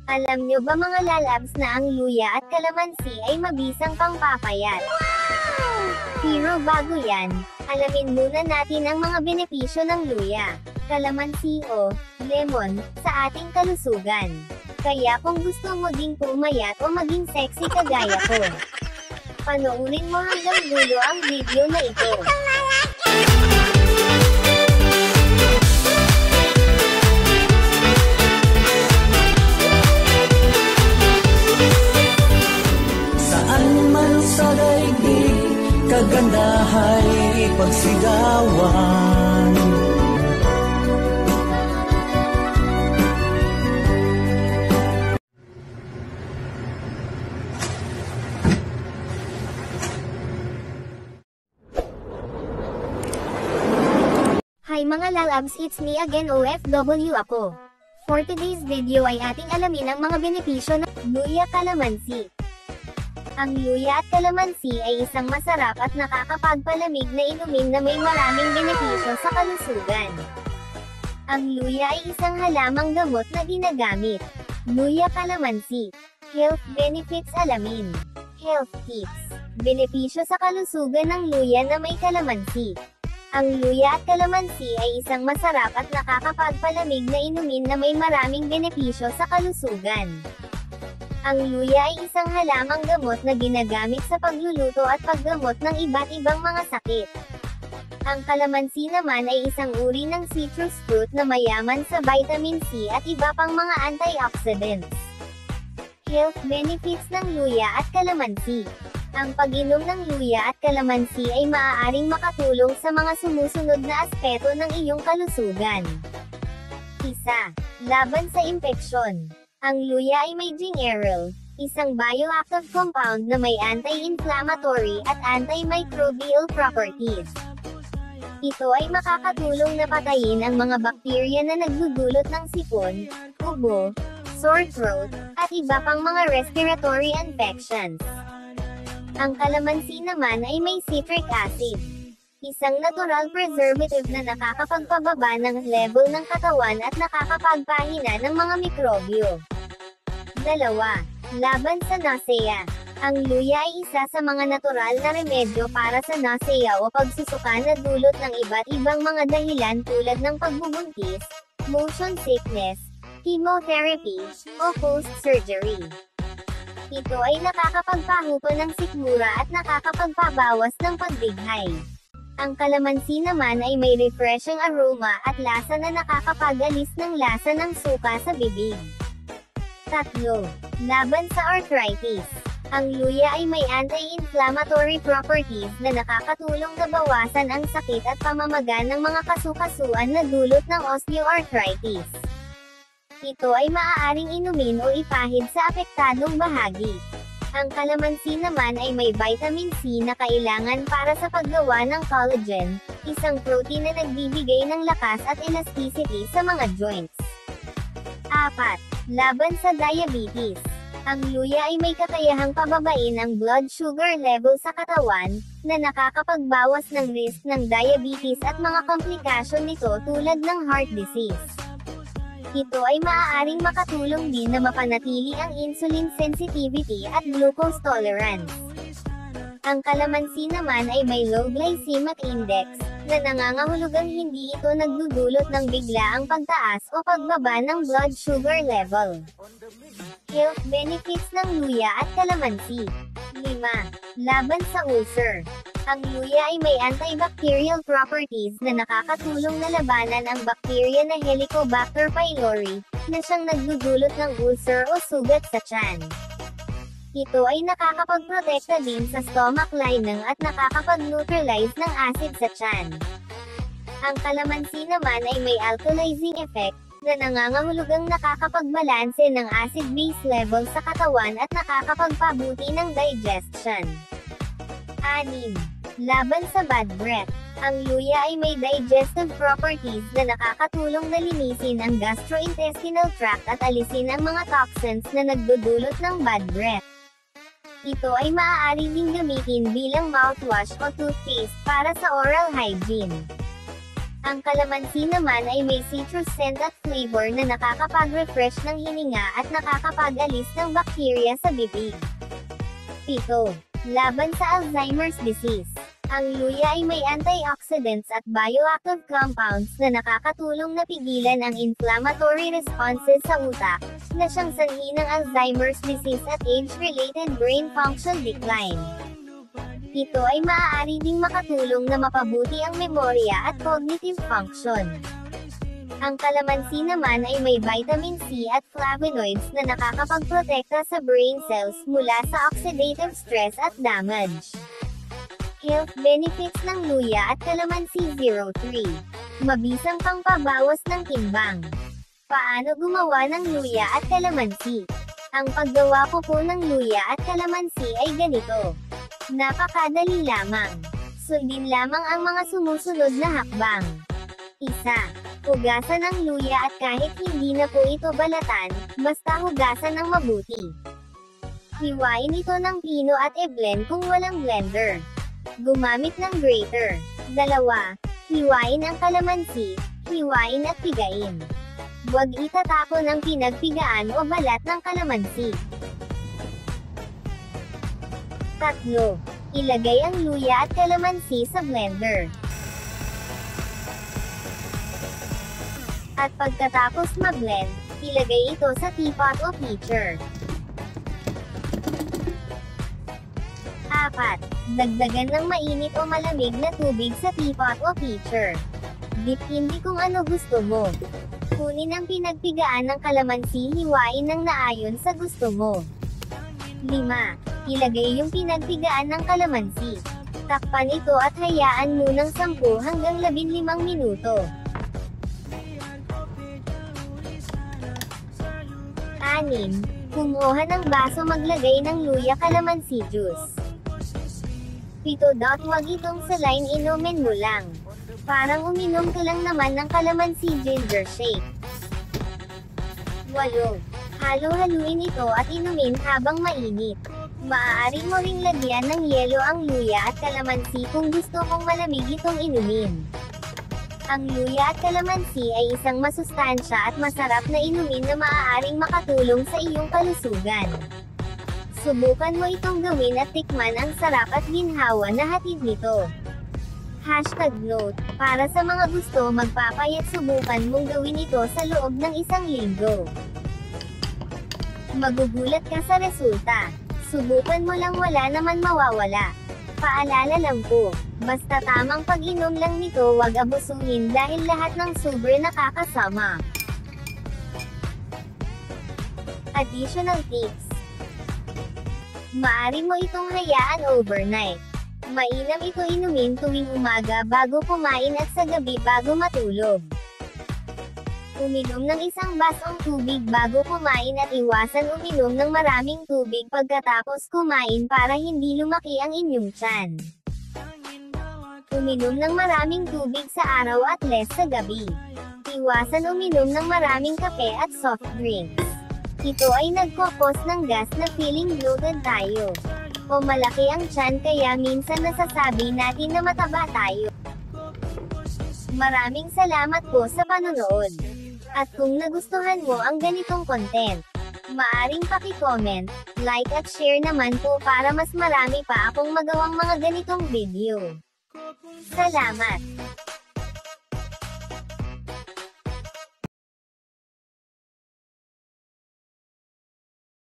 Alam nyo ba mga lalabs na ang luya at kalamansi ay mabisang pangpapayat? Pero bago yan, alamin muna natin ang mga benepisyo ng luya, kalamansi o lemon sa ating kalusugan. Kaya kung gusto mo ding pumayat o maging sexy kagaya ko, panoorin mo hanggang dulo ang video na ito. Saan man sa daigdig, kagandahay pagsigawan. Hi mga lalabs, it's me again OFW ako. For today's video ay ating alamin ang mga benepisyo ng luya kalamansi. Ang luya at kalamansi ay isang masarap at nakakapagpalamig na inumin na may maraming benepisyo sa kalusugan. Ang luya ay isang halamang gamot na ginagamit. Luya kalamansi. Health benefits alamin. Health tips. Benepisyo sa kalusugan ng luya na may kalamansi. Ang luya at kalamansi ay isang masarap at nakakapagpalamig na inumin na may maraming benepisyo sa kalusugan. Ang luya ay isang halamang gamot na ginagamit sa pagluluto at paggamot ng iba't ibang mga sakit. Ang kalamansi naman ay isang uri ng citrus fruit na mayaman sa vitamin C at iba pang mga antioxidants. Health benefits ng luya at kalamansi. Ang pag-inom ng luya at kalamansi ay maaaring makatulong sa mga sumusunod na aspeto ng iyong kalusugan. Isa. Laban sa impeksyon. Ang luya ay may gingerol, isang bioactive compound na may anti-inflammatory at antimicrobial properties. Ito ay makakatulong na patayin ang mga bakterya na nagdudulot ng sipon, ubo, sore throat, at iba pang mga respiratory infections. Ang kalamansi naman ay may citric acid, isang natural preservative na nakakapagpababa ng level ng katawan at nakakapagpahina ng mga mikrobyo. 2. Laban sa nausea. Ang luya ay isa sa mga natural na remedyo para sa nausea o pagsusuka na dulot ng iba't ibang mga dahilan tulad ng pagbubuntis, motion sickness, chemotherapy, o post-surgery. Ito ay nakakapagpahupa ng sikmura at nakakapagpabawas ng pagdighay. Ang kalamansi naman ay may refreshing aroma at lasa na nakakapag-alis ng lasa ng suka sa bibig. 3. Laban sa arthritis. Ang luya ay may anti-inflammatory properties na nakakatulong na bawasan ang sakit at pamamaga ng mga kasukasuan na dulot ng osteoarthritis. Ito ay maaaring inumin o ipahid sa apektadong bahagi. Ang kalamansi naman ay may vitamin C na kailangan para sa paggawa ng collagen, isang protein na nagbibigay ng lakas at elasticity sa mga joints. 4. Laban sa diabetes. Ang luya ay may kakayahang pababain ang blood sugar level sa katawan, na nakakapagbawas ng risk ng diabetes at mga komplikasyon nito tulad ng heart disease. Ito ay maaaring makatulong din na mapanatili ang insulin sensitivity at glucose tolerance. Ang kalamansi naman ay may low glycemic index, na nangangahulugang hindi ito nagdudulot ng biglaang pagtaas o pagbaba ng blood sugar level. Health benefits ng luya at kalamansi. 5. Laban sa ulcer. Ang luya ay may antibacterial properties na nakakatulong na labanan ang bakterya na Helicobacter pylori, na siyang nagdudulot ng ulcer o sugat sa tiyan. Ito ay nakakapagprotekta din sa stomach lining at nakakapag-neutralize ng acid sa tiyan. Ang kalamansi naman ay may alkalizing effect, na nangangahulugang nakakapagbalanse ng acid-base level sa katawan at nakakapagpabuti ng digestion. 6. Laban sa bad breath. Ang luya ay may digestive properties na nakakatulong na linisin ang gastrointestinal tract at alisin ang mga toxins na nagdudulot ng bad breath. Ito ay maaari ding gamitin bilang mouthwash o toothpaste para sa oral hygiene. Ang kalamansi naman ay may citrus scent at flavor na nakakapag-refresh ng hininga at nakakapag-alis ng bakterya sa bibig. 7. Laban sa Alzheimer's disease. Ang luya ay may antioxidants at bioactive compounds na nakakatulong na pigilan ang inflammatory responses sa utak, na siyang sanhi ng Alzheimer's disease at age-related brain function decline. Ito ay maaari ding makatulong na mapabuti ang memorya at cognitive function. Ang kalamansi naman ay may vitamin C at flavonoids na nakakapagprotekta sa brain cells mula sa oxidative stress at damage. Health benefits ng luya at kalamansi. 03. Mabisang pangpabawas ng timbang. Paano gumawa ng luya at kalamansi? Ang paggawa po ng luya at kalamansi ay ganito. Napakadali lamang. Sundin lamang ang mga sumusunod na hakbang. 1. Hugasan ang luya at kahit hindi na po ito balatan, basta hugasan ng mabuti. Hiwain ito ng pino at i-blend kung walang blender. Gumamit ng grater. 2. Hiwain ang kalamansi, hiwain at pigain. Huwag itatapon ang pinagpigaan o balat ng kalamansi. 3. Ilagay ang luya at kalamansi sa blender. At pagkatapos mag-blend, ilagay ito sa teapot o pitcher. 4. Dagdagan ng mainit o malamig na tubig sa teapot o pitcher. Dipindi kung ano gusto mo. Kunin ang pinagpigaan ng kalamansi, hiwain ng naayon sa gusto mo. 5. Ilagay yung pinagpigaan ng kalamansi. Takpan ito at hayaan munang 10 hanggang 15 minuto. 6. Kumuha ng baso, maglagay ng luya kalamansi juice. 7. Huwag itong salain, inumin mo lang. Parang uminom ka lang naman ng kalamansi ginger shake. 8. Halo-haluin ito at inumin habang mainit. Maaari mo ring lagyan ng yelo ang luya at kalamansi kung gusto mong malamig itong inumin. Ang luya at kalamansi ay isang masustansya at masarap na inumin na maaaring makatulong sa iyong kalusugan. Subukan mo itong gawin at tikman ang sarap at ginhawa na hatid nito. #note, para sa mga gusto magpapayat, subukan mong gawin ito sa loob ng 1 linggo. Magugulat ka sa resulta. Subukan mo lang, wala naman mawawala. Paalala lang po, basta tamang pag-inom lang nito, wag abusuhin dahil lahat ng sobre nakakasama. Additional tips. Maaari mo itong hayaan overnight. Mainam ito inumin tuwing umaga bago kumain at sa gabi bago matulog. Uminom ng 1 basong tubig bago kumain at iwasan uminom ng maraming tubig pagkatapos kumain para hindi lumaki ang inyong tiyan. Uminom ng maraming tubig sa araw at less sa gabi. Iwasan uminom ng maraming kape at soft drinks. Ito ay nagkokos ng gas na feeling bloated tayo. O malaki ang tiyan, kaya minsan nasasabi natin na mataba tayo. Maraming salamat po sa panonood. At kung nagustuhan mo ang ganitong content, maaring paki-comment, like at share naman po para mas marami pa akong magawang mga ganitong video. Salamat!